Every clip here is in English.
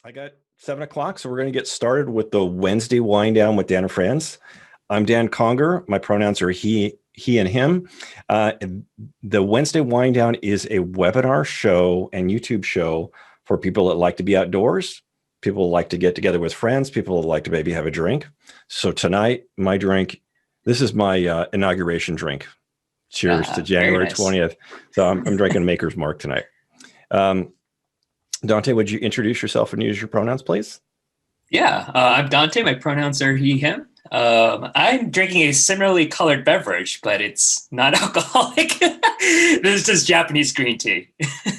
I got 7 o'clock, so we're going to get started with the Wednesday wind down with Dan and Friends. I'm Dan Conger. My pronouns are he and him. The Wednesday wind down is a webinar show and YouTube show for people that like to be outdoors, people that like to get together with friends, people that like to maybe have a drink. So tonight, my drink, this is my inauguration drink. Cheers to January 20th. So I'm drinking Maker's Mark tonight. Dante, would you introduce yourself and use your pronouns, please? Yeah, I'm Dante. My pronouns are he, him. I'm drinking a similarly colored beverage, but it's not alcoholic. This is just Japanese green tea.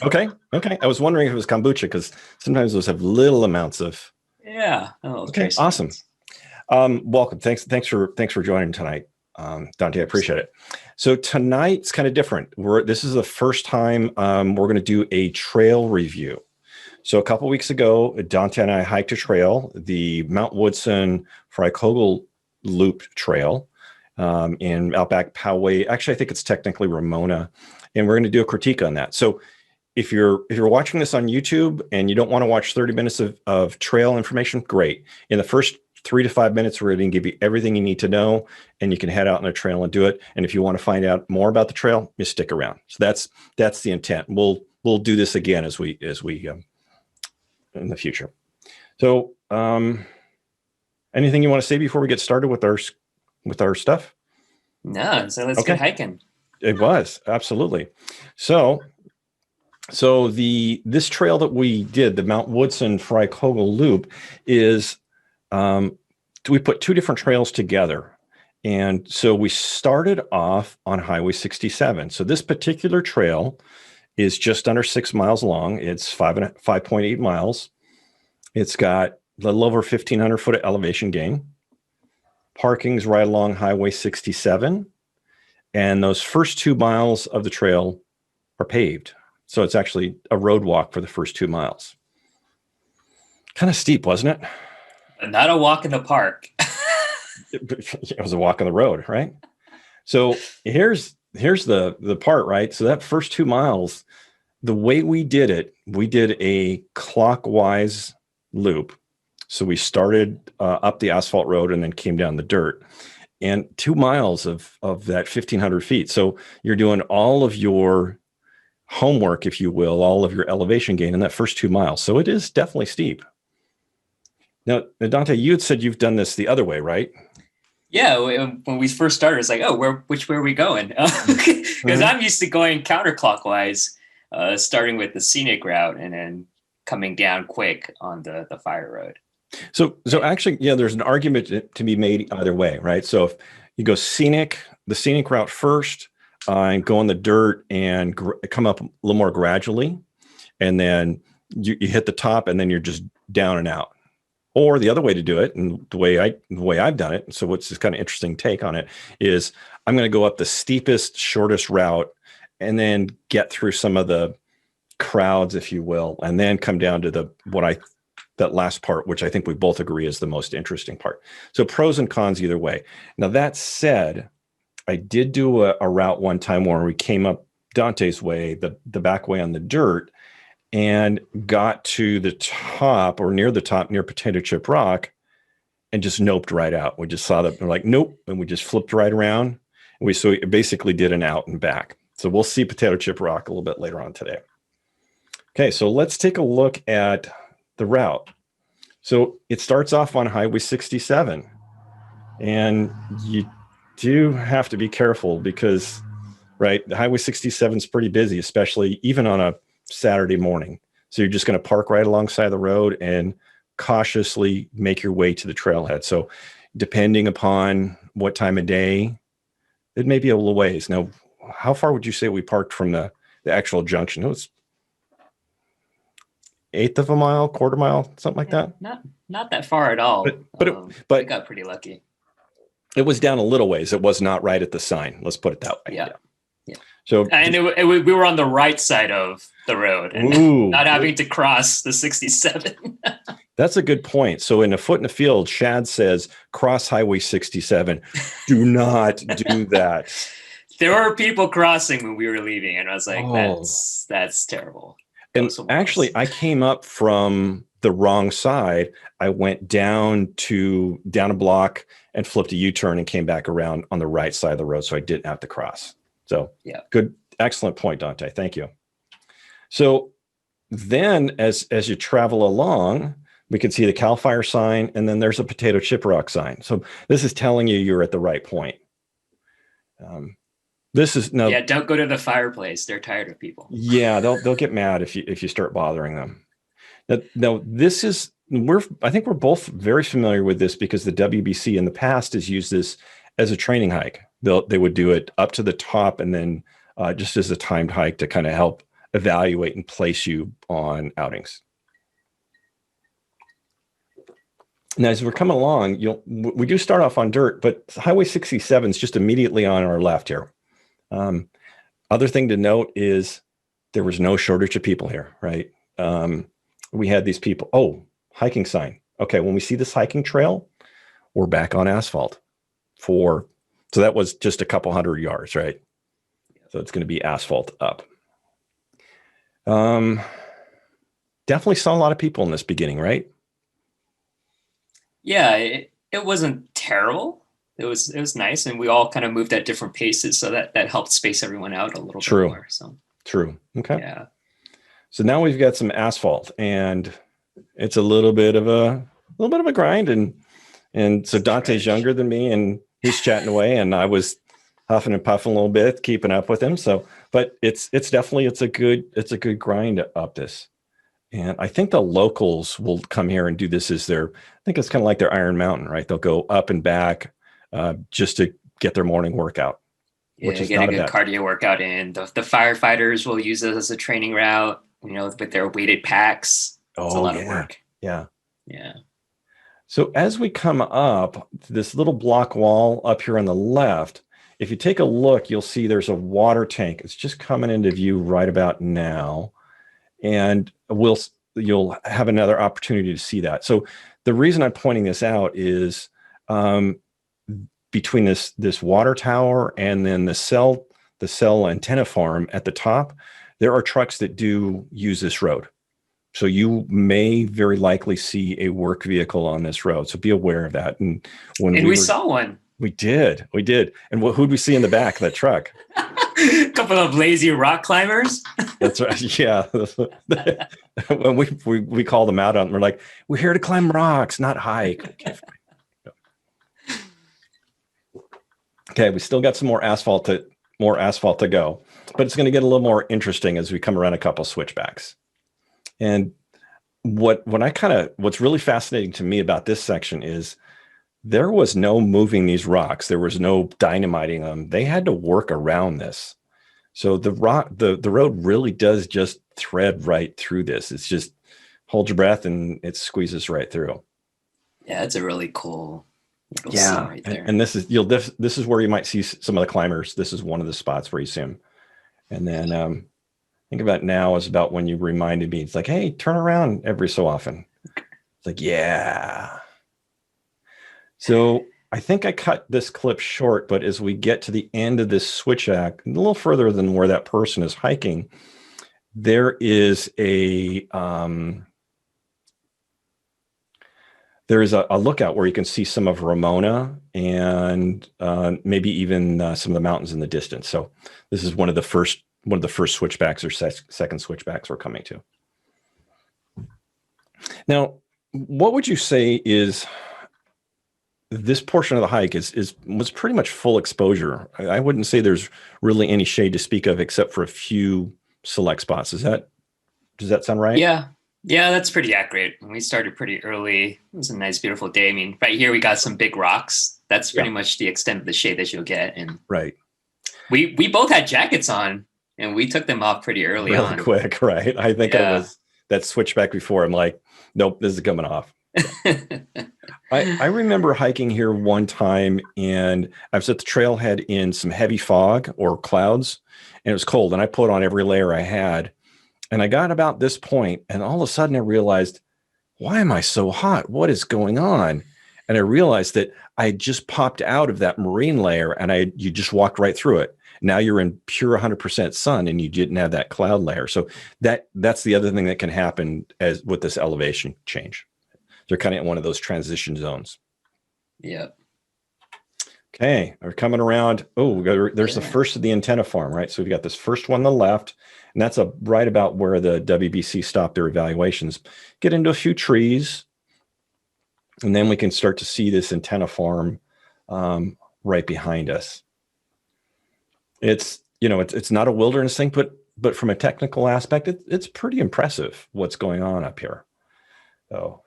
Okay. I was wondering if it was kombucha because sometimes those have little amounts of. Yeah. Okay. Awesome. Welcome. Thanks for joining tonight, Dante. I appreciate it. So tonight's kind of different. This is the first time we're going to do a trail review. So a couple weeks ago, Dante and I hiked a trail, the Mount Woodson Koegel Loop Trail in Outback Poway. Actually, I think it's technically Ramona, and we're going to do a critique on that. So if you're watching this on YouTube and you don't want to watch 30 minutes of trail information, great. In the first 3 to 5 minutes, we're going to give you everything you need to know, and you can head out on a trail and do it. And if you want to find out more about the trail, just stick around. So that's the intent. We'll do this again as we in the future. So anything you want to say before we get started with our stuff? No, so let's get hiking. It was absolutely. So this trail that we did, the Mount Woodson Koegel Loop, is we put two different trails together. And so we started off on Highway 67. So this particular trail is just under 6 miles long. It's 5.8 miles. It's got a little over 1,500 foot of elevation gain. Parking's right along Highway 67. And those first 2 miles of the trail are paved. So it's actually a road walk for the first 2 miles. Kind of steep, wasn't it? Not a walk in the park. It was a walk on the road, right? So here's the part, right? So that first 2 miles, the way we did it, we did a clockwise loop. So we started up the asphalt road and then came down the dirt, and 2 miles of that 1,500 feet. So you're doing all of your homework, if you will, all of your elevation gain in that first 2 miles. So it is definitely steep. Now, Dante, you had said you've done this the other way, right? Yeah, when we first started, it's like, which way are we going? Because I'm used to going counterclockwise, starting with the scenic route and then coming down quick on the fire road. So actually, yeah, there's an argument to be made either way, right? So if you go the scenic route first, and go on the dirt and come up a little more gradually, and then you hit the top, and then you're just down and out. Or the other way to do it, and the way I've done it, so what's this kind of interesting take on it is I'm going to go up the steepest, shortest route, and then get through some of the crowds, if you will, and then come down to that last part, which I think we both agree is the most interesting part. So pros and cons either way. Now that said, I did do a route one time where we came up Dante's way, the back way on the dirt, and got to the top or near the top, near Potato Chip Rock, and just noped right out. We just saw that, we're like, nope. And we just flipped right around. We basically did an out and back. So we'll see Potato Chip Rock a little bit later on today. Okay, so let's take a look at the route. So it starts off on Highway 67. And you do have to be careful because, right, the Highway 67 is pretty busy, especially even on a Saturday morning. So you're just going to park right alongside the road and cautiously make your way to the trailhead. So depending upon what time of day, it may be a little ways. Now, how far would you say we parked from the actual junction? It was 1/8 of a mile, 1/4 mile, something like that. Not that far at all. But I got pretty lucky. It was down a little ways. It was not right at the sign. Let's put it that way. Yeah. So, and we were on the right side of the road and not having to cross the 67. That's a good point. So in A Foot in the Field, Shad says, cross Highway 67. Do not do that. There were people crossing when we were leaving, and I was like, that's terrible. And actually, I came up from the wrong side. I went down a block and flipped a U-turn and came back around on the right side of the road, so I didn't have to cross. So yeah, good, excellent point, Dante. Thank you. So then, as you travel along, we can see the CAL FIRE sign, and then there's a potato chip rock sign. So this is telling you you're at the right point. This is no. Yeah, don't go to the fireplace. They're tired of people. Yeah, they'll get mad if you start bothering them. Now this is I think we're both very familiar with this because the WBC in the past has used this as a training hike. They would do it up to the top and then just as a timed hike to kind of help evaluate and place you on outings. Now, as we're coming along, we do start off on dirt, but Highway 67 is just immediately on our left here. Other thing to note is there was no shortage of people here, right? We had these people. Oh, hiking sign. Okay, when we see this hiking trail, we're back on asphalt. So that was just a couple hundred yards, right? So it's going to be asphalt up. Definitely saw a lot of people in this beginning, right? Yeah, it wasn't terrible. It was nice, and we all kind of moved at different paces, so that helped space everyone out a little bit more. So true. Okay. Yeah. So now we've got some asphalt, and it's a little bit of a grind, and so Dante's younger than me, and he's chatting away, and I was huffing and puffing a little bit, keeping up with him. So, but it's definitely a good grind up this. And I think the locals will come here and do this as I think it's kind of like their Iron Mountain, right? They'll go up and back just to get their morning workout. Yeah, which is get a good cardio workout in. The firefighters will use it as a training route, with their weighted packs. It's a lot of work. Yeah. Yeah. So as we come up, this little block wall up here on the left, if you take a look, you'll see there's a water tank. It's just coming into view right about now. And you'll have another opportunity to see that. So the reason I'm pointing this out is between this water tower and then the cell antenna farm at the top, there are trucks that do use this road. So you may very likely see a work vehicle on this road. So be aware of that. And we saw one. We did. And who'd we see in the back of that truck? A couple of lazy rock climbers. That's right. Yeah. When we call them out on, we're like, we're here to climb rocks, not hike. Okay, we still got some more asphalt to go, but it's going to get a little more interesting as we come around a couple switchbacks. And what's really fascinating to me about this section is there was no moving these rocks. There was no dynamiting them. They had to work around this. So the road really does just thread right through this. It's just hold your breath and it squeezes right through. Yeah, it's a really cool scene right there. And this is where you might see some of the climbers. This is one of the spots where you see them. And then think about now is about when you reminded me. It's like, hey, turn around every so often. It's like, yeah. So I think I cut this clip short, but as we get to the end of this switchback, a little further than where that person is hiking, there is a lookout where you can see some of Ramona and maybe even some of the mountains in the distance. So this is one of the first switchbacks or second switchbacks we're coming to. Now, what would you say is this portion of the hike was pretty much full exposure? I wouldn't say there's really any shade to speak of except for a few select spots. Does that sound right? Yeah, that's pretty accurate. We started pretty early. It was a nice, beautiful day. I mean, right here we got some big rocks. That's pretty much the extent of the shade that you'll get. And right, we both had jackets on, and we took them off pretty early on. Really quick, right? I think I was that switchback before. I'm like, nope, this is coming off. I remember hiking here one time, and I was at the trailhead in some heavy fog or clouds, and it was cold, and I put on every layer I had, and I got about this point, and all of a sudden I realized, why am I so hot? What is going on? And I realized that I had just popped out of that marine layer, and you just walked right through it. Now you're in pure 100% sun and you didn't have that cloud layer. So that's the other thing that can happen as with this elevation change. They're kind of in one of those transition zones. Yeah. Okay, we're coming around. Oh, there's the first of the antenna farm, right? So we've got this first one on the left, and that's right about where the WBC stopped their evaluations. Get into a few trees, and then we can start to see this antenna farm right behind us. It's not a wilderness thing, but from a technical aspect, it's pretty impressive what's going on up here. So,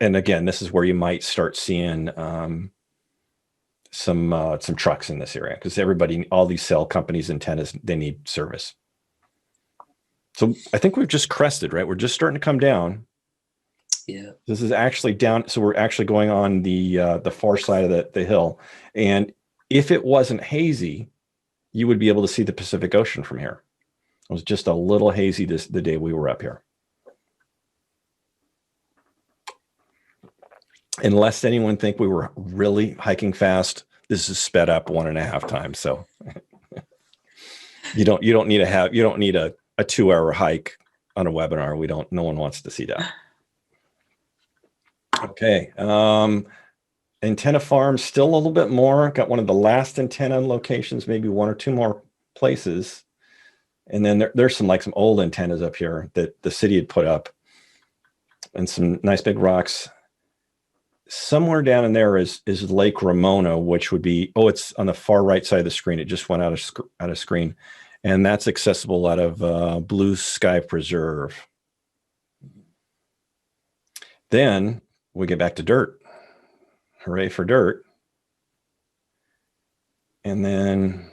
and again, this is where you might start seeing some trucks in this area, because all these cell companies, antennas, they need service. So I think we've just crested, right? We're just starting to come down. Yeah. This is actually down. So we're actually going on the far side of the hill. And if it wasn't hazy, you would be able to see the Pacific Ocean from here. It was just a little hazy the day we were up here. And lest anyone think we were really hiking fast, this is sped up 1.5 times. So you don't need a 2-hour hike on a webinar. No one wants to see that. Okay. Antenna farm, still a little bit more. Got one of the last antenna locations, maybe 1 or 2 more places. And then there's some old antennas up here that the city had put up, and some nice big rocks. Somewhere down in there is Lake Ramona, which would be, it's on the far right side of the screen. It just went out of screen, and that's accessible out of Blue Sky Preserve. Then we get back to dirt. Hooray for dirt. And then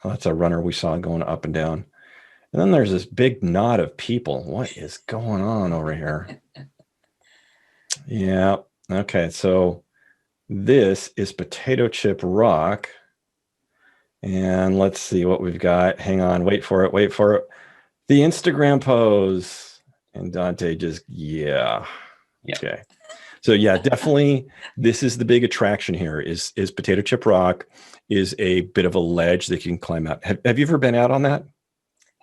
that's a runner we saw going up and down. And then there's this big knot of people. What is going on over here? Yeah. Okay. So this is Potato Chip Rock. And let's see what we've got. Hang on. Wait for it. The Instagram pose. And Dante just, yeah. Okay. So yeah, definitely this is the big attraction here is Potato Chip Rock is a bit of a ledge that you can climb out. Have you ever been out on that?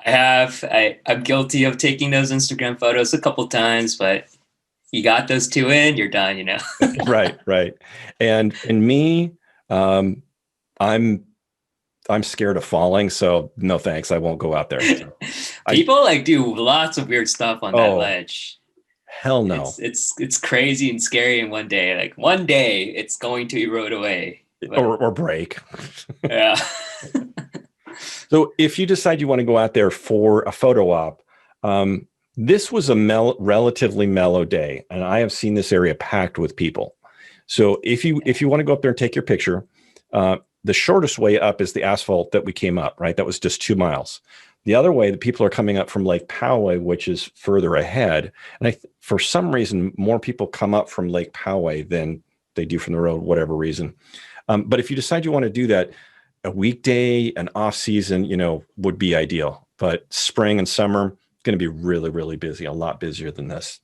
I have. I'm guilty of taking those Instagram photos a couple times, but you got those 2 in, you're done, Right. And me, I'm scared of falling, so no thanks. I won't go out there. So People do lots of weird stuff on that ledge. Hell no. It's crazy and scary in one day. One day it's going to erode away. Or break. Yeah. So if you decide you want to go out there for a photo op, this was a relatively mellow day, and I have seen this area packed with people. So if you want to go up there and take your picture, the shortest way up is the asphalt that we came up, right? That was just 2 miles. The other way, the people are coming up from Lake Poway, which is further ahead. And for some reason, more people come up from Lake Poway than they do from the road, whatever reason. But if you decide you want to do that, a weekday, an off season, would be ideal. But spring and summer, going to be really, really busy, a lot busier than this.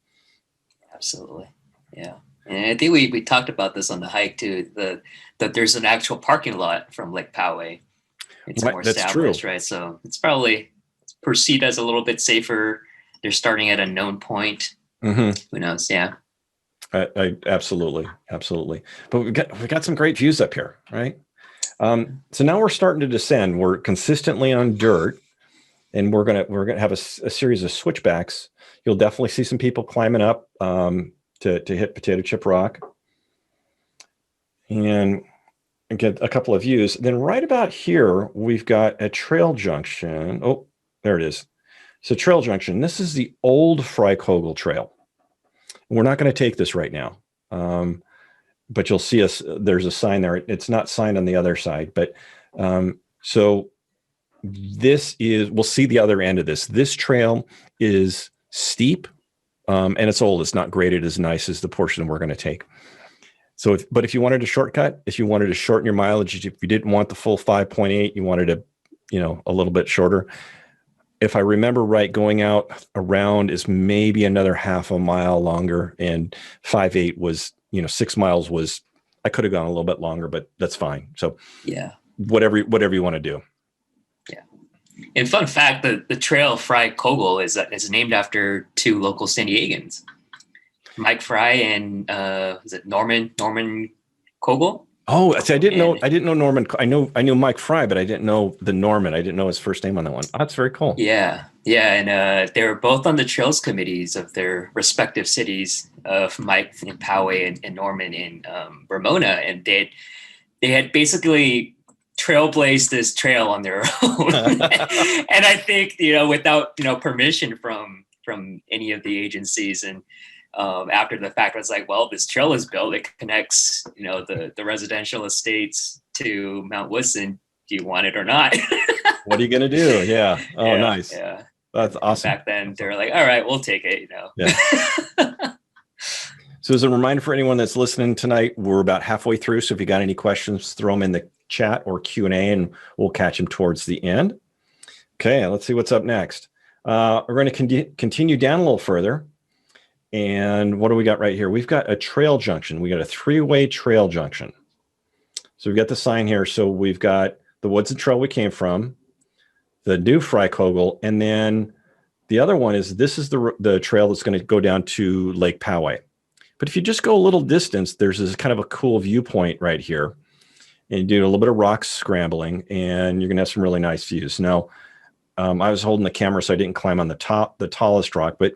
Absolutely. Yeah. And I think we talked about this on the hike too, that there's an actual parking lot from Lake Poway. It's more established, true. Right? So it's probably perceived as a little bit safer. They're starting at a known point. Mm-hmm. Who knows? Yeah. I absolutely. But we've got some great views up here, right? So now we're starting to descend. We're consistently on dirt, and we're gonna have a series of switchbacks. You'll definitely see some people climbing up to hit Potato Chip Rock, and get a couple of views. Then right about here, we've got a trail junction. Oh, there it is. So trail junction. This is the old Fry Koegel Trail. We're not going to take this right now, but you'll see there's a sign there. It's not signed on the other side, but so we'll see the other end of this. This trail is steep, and it's old. It's not graded as nice as the portion we're going to take. So, but if you wanted a shortcut, if you wanted to shorten your mileage, if you didn't want the full 5.8, you wanted to, a little bit shorter. If I remember right, going out around is maybe another half a mile longer, and 5.8 was, 6 miles was, I could have gone a little bit longer, but that's fine. So yeah, whatever you want to do. And fun fact, the trail Fry Koegel is named after two local San Diegans, Mike Fry and is it Norman Koegel? Oh, see, I didn't know Norman. I knew Mike Fry, but I didn't know the Norman. I didn't know his first name on that one. Oh, that's very cool. Yeah, and they were both on the trails committees of their respective cities, of Mike in Poway and Norman in Ramona, and they had basically trailblazed this trail on their own. And I think, without, permission from any of the agencies. And after the fact, I was like, well, this trail is built. It connects, the residential estates to Mount Woodson. Do you want it or not? What are you going to do? Yeah. Oh, yeah, nice. Yeah. That's awesome. Back then they were like, all right, we'll take it, Yeah. So as a reminder for anyone that's listening tonight, we're about halfway through. So if you got any questions, throw them in the chat or Q&A and we'll catch them towards the end. Okay, let's see what's up next. We're going to continue down a little further. And what do we got right here? We've got a trail junction. We got a 3-way trail junction. So we've got the sign here. So we've got the Woodson Trail we came from, the new Fry Koegel, and then the other one is this is the trail that's going to go down to Lake Poway. But if you just go a little distance, there's this kind of a cool viewpoint right here. And you do a little bit of rock scrambling, and you're going to have some really nice views. Now, I was holding the camera, so I didn't climb on the tallest rock. But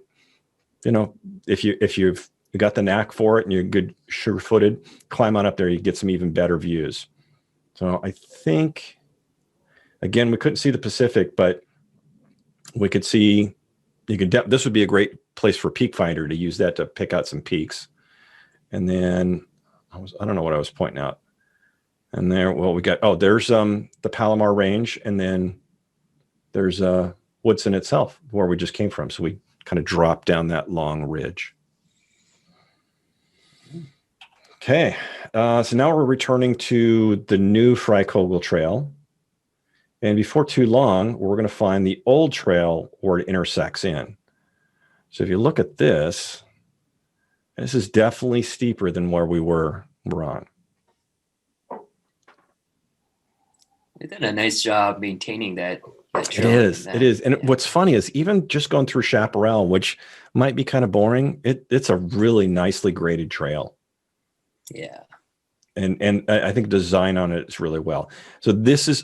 if you've got the knack for it and you're good sure-footed, climb on up there. You get some even better views. So I think, again, we couldn't see the Pacific, but we could see. This would be a great place for Peak Finder to use that to pick out some peaks. And then I don't know what I was pointing out. And there, well, we got, there's the Palomar Range, and then there's Woodson itself, where we just came from. So we kind of dropped down that long ridge. Okay, so now we're returning to the new Fry Koegel Trail. And before too long, we're going to find the old trail where it intersects in. So if you look at this is definitely steeper than where we're on. They did a nice job maintaining that It trail. is. And what's funny is even just going through Chaparral, which might be kind of boring, it's a really nicely graded trail. Yeah. And I think design on it is really well. So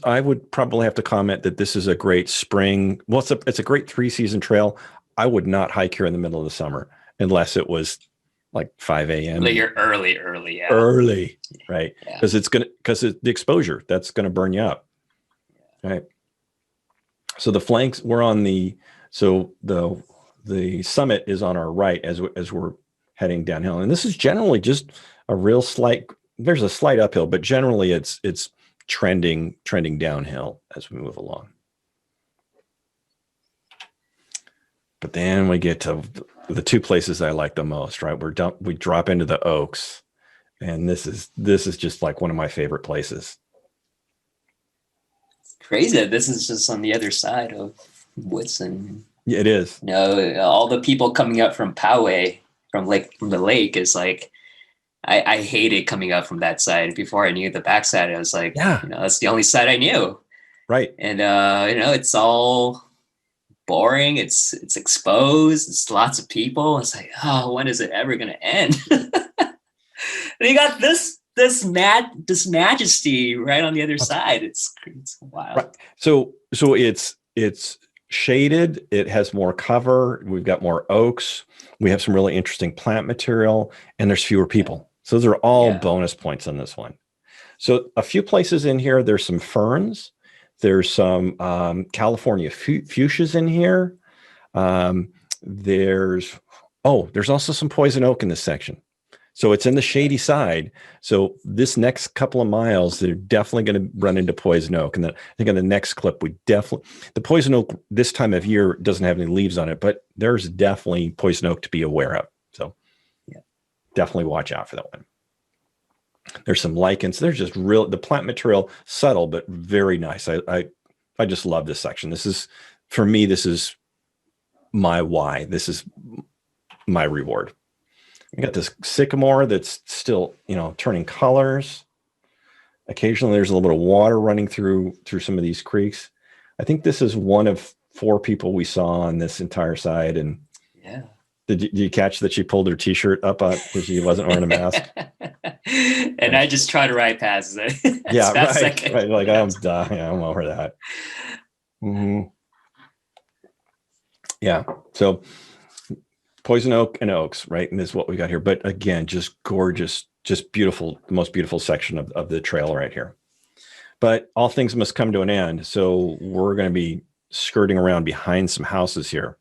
I would probably have to comment that this is a great spring. Well, it's a great 3-season trail. I would not hike here in the middle of the summer unless it was like 5 a.m. Like you're early, yeah. Early, right? Yeah. Because the exposure, that's going to burn you up. Right. So the flanks, the summit is on our right as we're heading downhill. And this is generally just a real slight, there's a slight uphill, but generally it's trending downhill as we move along. But then we get to the two places I like the most, right? We drop into the Oaks, and this is just like one of my favorite places. It's crazy that this is just on the other side of Woodson. Yeah, it is. All the people coming up from Poway, from the lake, is like, I hated coming up from that side. Before I knew the backside, I was like, that's the only side I knew. Right. And it's all boring. It's exposed. It's lots of people. It's like, when is it ever going to end? And you got this majesty right on the other side. It's wild. Right. So it's shaded. It has more cover. We've got more oaks. We have some really interesting plant material, and there's fewer people. So those are all bonus points on this one. So a few places in here, there's some ferns. There's some California fuchsias in here. There's also some poison oak in this section. So it's in the shady side. So this next couple of miles, they're definitely going to run into poison oak. And then I think in the next clip, the poison oak this time of year doesn't have any leaves on it, but there's definitely poison oak to be aware of. So definitely watch out for that one. There's some lichens. There's just the plant material, subtle, but very nice. I just love this section. For me, this is my why. This is my reward. We got this sycamore that's still, turning colors. Occasionally there's a little bit of water running through some of these creeks. I think this is one of 4 people we saw on this entire side. And Yeah. did you catch that she pulled her t-shirt up because she wasn't wearing a mask? And I just try to ride past it. Yeah, right. Like I'm dying. I'm over that. Mm-hmm. Yeah. So poison oak and oaks, right? And this is what we got here. But again, just gorgeous, just beautiful, the most beautiful section of the trail right here. But all things must come to an end. So we're going to be skirting around behind some houses here.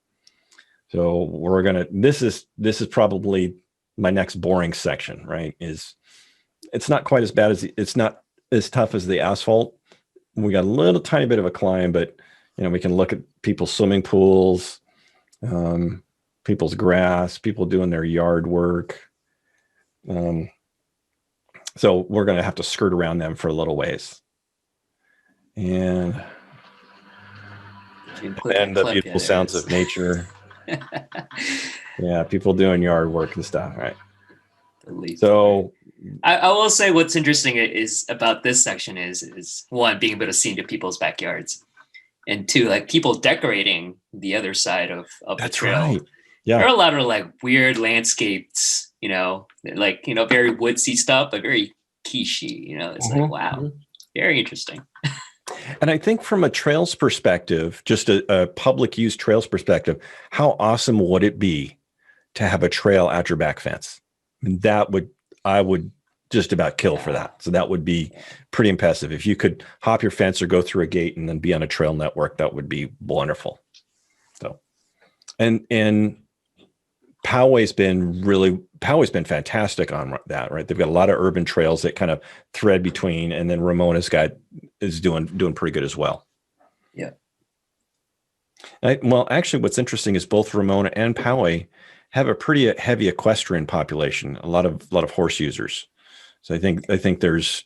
So we're going to, this is probably my next boring section, right? It's not quite as bad as, it's not as tough as the asphalt. We got a little tiny bit of a climb, but we can look at people's swimming pools, people's grass, people doing their yard work. So we're going to have to skirt around them for a little ways. And the beautiful sounds of nature. Yeah, people doing yard work and stuff, right? So I will say what's interesting is about this section is one, being able to see into people's backyards, and 2, like people decorating the other side of the trail. Right. Yeah, there are a lot of like weird landscapes, very woodsy stuff, but very quiche-y, it's like, wow, very interesting. And I think from a trails perspective, just a public use trails perspective, how awesome would it be to have a trail at your back fence? I mean, I would just about kill for that. So that would be pretty impressive. If you could hop your fence or go through a gate and then be on a trail network, that would be wonderful. So, and Poway's been fantastic on that, right? They've got a lot of urban trails that kind of thread between, and then Ramona's is doing pretty good as well. Yeah. Well, actually, what's interesting is both Ramona and Poway have a pretty heavy equestrian population, a lot of horse users. So I think there's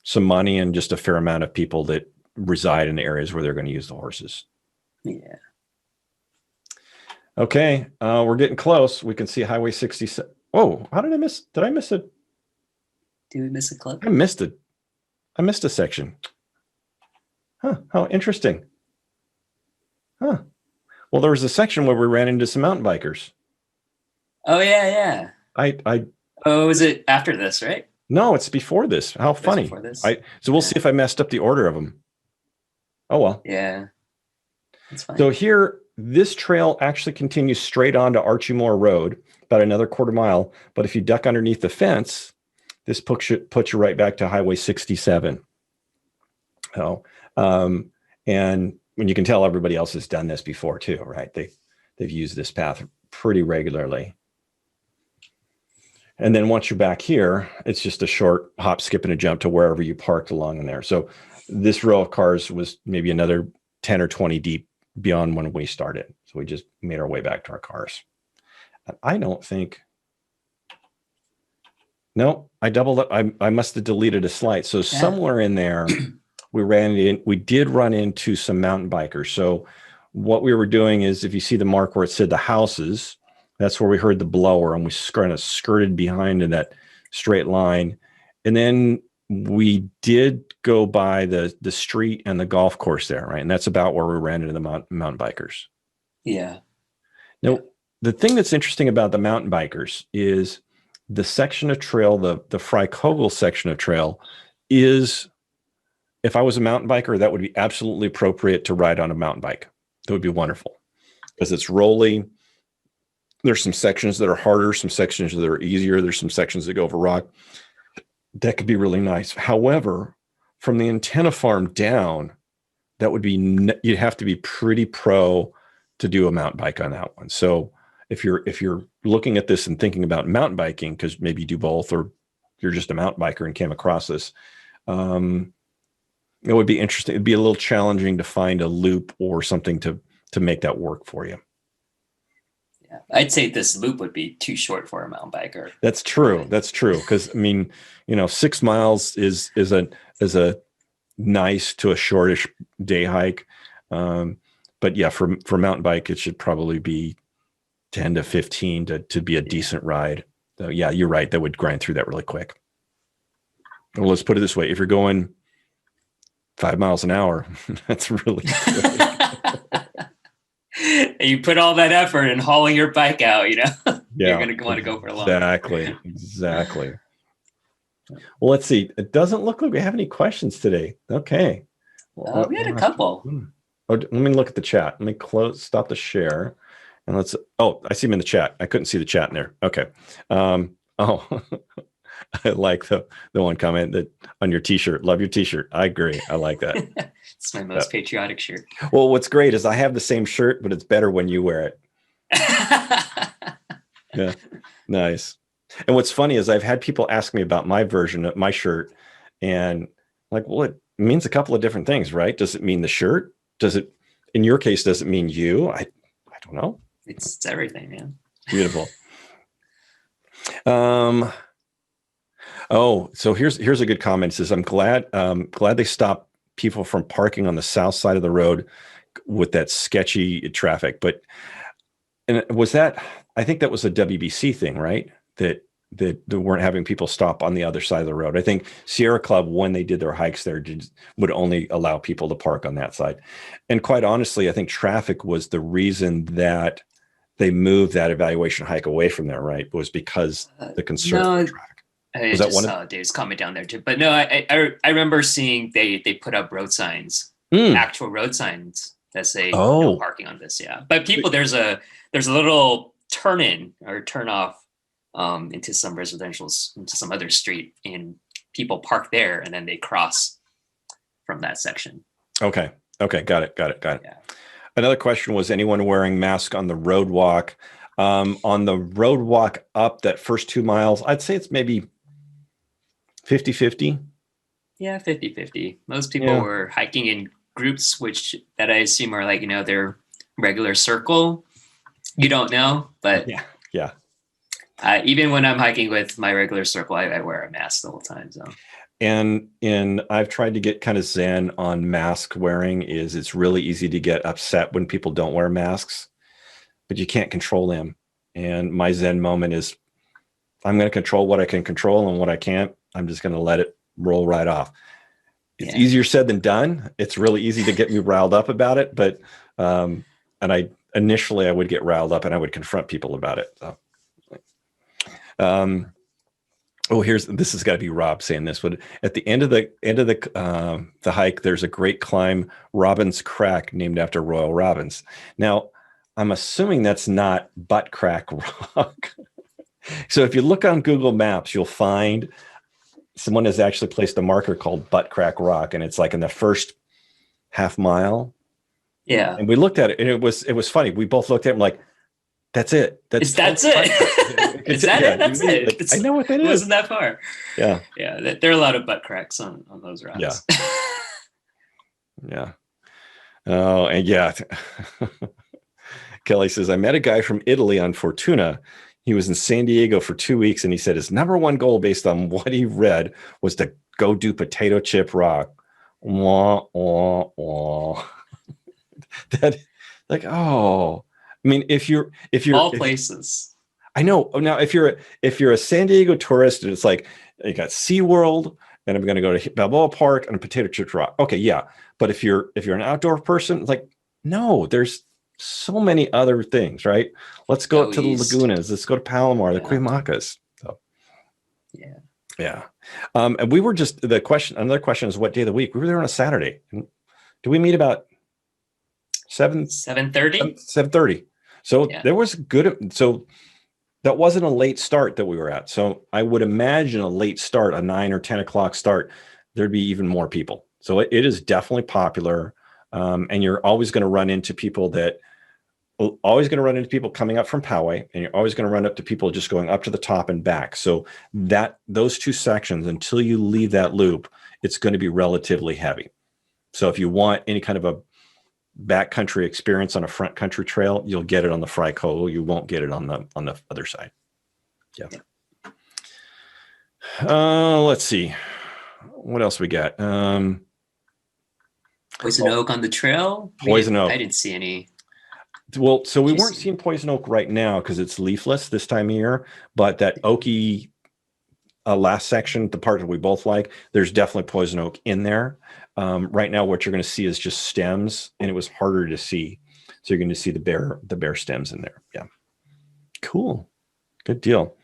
some money and just a fair amount of people that reside in the areas where they're going to use the horses. Yeah. Okay, we're getting close. We can see Highway 67. Oh, how did I miss? Did I miss it? Did we miss a clip? I missed it. I missed a section. Huh? How interesting. Huh? Well, there was a section where we ran into some mountain bikers. Oh yeah. Oh, was it after this, right? No, it's before this. How funny. Before this? So we'll see if I messed up the order of them. Oh well. Yeah. That's fine. So here, this trail actually continues straight on to Archie-Moore Road, about another quarter mile. But if you duck underneath the fence, this puts you right back to Highway 67. Oh, and when you can tell everybody else has done this before too, right? They've used this path pretty regularly. And then once you're back here, it's just a short hop, skip, and a jump to wherever you parked along in there. So this row of cars was maybe another 10 or 20 deep beyond when we started. So we just made our way back to our cars. And I don't think, no, I doubled up. I must have deleted a slide. So somewhere in there, we did run into some mountain bikers. So what we were doing is, if you see the mark where it said the houses, that's where we heard the blower, and we kind of skirted behind in that straight line. And then we did go by the street and the golf course there, right? And that's about where we ran into the mountain bikers. Yeah. Now, the thing that's interesting about the mountain bikers is the section of trail, the Fry Koegel section of trail is, if I was a mountain biker, that would be absolutely appropriate to ride on a mountain bike. That would be wonderful because it's rolly. There's some sections that are harder, some sections that are easier. There's some sections that go over rock. That could be really nice. However, from the antenna farm down, that would be, you'd have to be pretty pro to do a mountain bike on that one. So if you're looking at this and thinking about mountain biking, because maybe you do both, or you're just a mountain biker and came across this, it would be interesting. It'd be a little challenging to find a loop or something to make that work for you. Yeah, I'd say this loop would be too short for a mountain biker. That's true. That's true. Because I mean, 6 miles is a nice to a shortish day hike. But yeah, for mountain bike, it should probably be 10 to 15 to be a decent ride. So yeah, you're right. That would grind through that really quick. Well, let's put it this way. If you're going 5 miles an hour, that's really quick. You put all that effort in hauling your bike out, you know, you're Yeah, going to want to go for a long. Exactly. Well, let's see. It doesn't look like we have any questions today. Okay. We had a couple. Oh, let me look at the chat. Let me stop the share. And let's, I see him in the chat. I couldn't see the chat in there. Okay. I like the one comment that on your t-shirt. Love your t-shirt. I agree. I like that. It's my most patriotic shirt. Well, what's great is I have the same shirt, but it's better when you wear it. Yeah. Nice. And what's funny is I've had people ask me about my version of my shirt, and like, well, it means a couple of different things, right? Does it mean the shirt? Does it, in your case, does it mean you? I don't know. It's everything, man. Beautiful. So here's a good comment. It says, I'm glad they stopped people from parking on the south side of the road with that sketchy traffic. And was that, I think that was a WBC thing, right? That they weren't having people stop on the other side of the road. I think Sierra Club, when they did their hikes there, would only allow people to park on that side. And quite honestly, I think traffic was the reason that they moved that evaluation hike away from there, right? Was because the concern of traffic. Was that one of Dave's comment down there too? But no, I remember seeing they put up road signs, actual road signs that say no parking on this. Yeah, but people, there's a little turn in or turn off into some residentials, into some other street, and people park there and then they cross from that section. Okay, got it. Yeah. Another question was, anyone wearing mask on the road walk? On the road walk up that first 2 miles, I'd say it's maybe 50-50. Yeah, 50-50. Most people were hiking in groups, that I assume are like, their regular circle. You don't know, but yeah. Even when I'm hiking with my regular circle, I wear a mask the whole time. So. And I've tried to get kind of zen on mask wearing. It's really easy to get upset when people don't wear masks, but you can't control them. And my zen moment is, I'm going to control what I can control, and what I can't, I'm just going to let it roll right off. It's easier said than done. It's really easy to get me riled up about it, but and I would get riled up and I would confront people about it. So, this has got to be Rob saying this. But at the end of the hike, there's a great climb, Robbins Crack, named after Royal Robbins. Now, I'm assuming that's not Butt Crack Rock. So if you look on Google Maps, you'll find someone has actually placed a marker called Butt Crack Rock, and it's like in the first half mile. Yeah. And we looked at it, and it was funny. We both looked at it and like, that's it. That's it. Is that it? That's it. Like, I know what that is. It wasn't that far. Yeah. Yeah. There are a lot of butt cracks on those routes. Yeah. Yeah. Oh, and yeah. Kelly says, I met a guy from Italy on Fortuna. He was in San Diego for 2 weeks, and he said his number one goal based on what he read was to go do potato chip rock. Wah, wah, wah. That, like, oh, I mean, if you're all places. I know. Now, if you're a San Diego tourist and it's like, you got SeaWorld and I'm going to go to Balboa Park and a potato chip rock. Okay. Yeah. But if you're an outdoor person, it's like, no, there's so many other things, right? Let's go to the Lagunas. Let's go to Palomar, the Cuimacas. So, yeah. And we were just, another question is what day of the week? We were there on a Saturday. And do we meet about 7:30? 7:30. So there was so that wasn't a late start that we were at. So I would imagine a late start, a 9 or 10 o'clock start, there'd be even more people. So it is definitely popular. And you're always going to run into people coming up from Poway, and you're always going to run up to people just going up to the top and back. So those two sections, until you leave that loop, it's going to be relatively heavy. So if you want any kind of a backcountry experience on a front country trail, you'll get it on the Fry Koegel. You won't get it on the other side. Yeah. Let's see. What else we got? Poison Oak on the trail? Poison Oak. I didn't see any. Well, so we weren't seeing Poison Oak right now because it's leafless this time of year, but that oaky last section, the part that we both like, there's definitely poison oak in there. Right now, what you're going to see is just stems, and it was harder to see. So you're going to see the bare stems in there. Yeah. Cool. Good deal.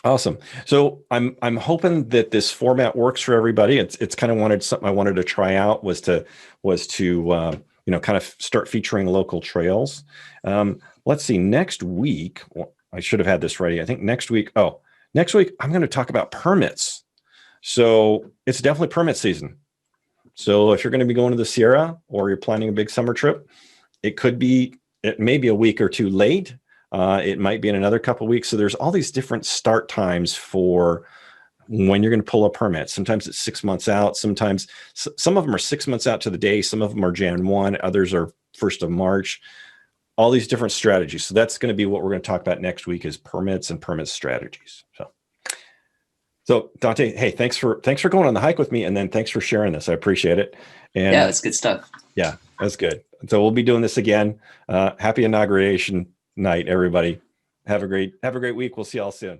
Awesome. So I'm hoping that this format works for everybody. It's kind of something I wanted to try out was to kind of start featuring local trails. Let's see. Next week, well, I should have had this ready. I think next week I'm going to talk about permits. So it's definitely permit season. So if you're going to be going to the Sierra or you're planning a big summer trip, it may be a week or two late. It might be in another couple of weeks. So there's all these different start times for when you're going to pull a permit. Sometimes it's 6 months out. Sometimes some of them are 6 months out to the day. Some of them are Jan 1. Others are 1st of March. All these different strategies. So that's going to be what we're going to talk about next week is permits and permit strategies. So Dante, hey, thanks for going on the hike with me. And then thanks for sharing this. I appreciate it. And yeah, that's good stuff. Yeah, that's good. So we'll be doing this again. Happy inauguration night, everybody. Have a great week. We'll see y'all soon.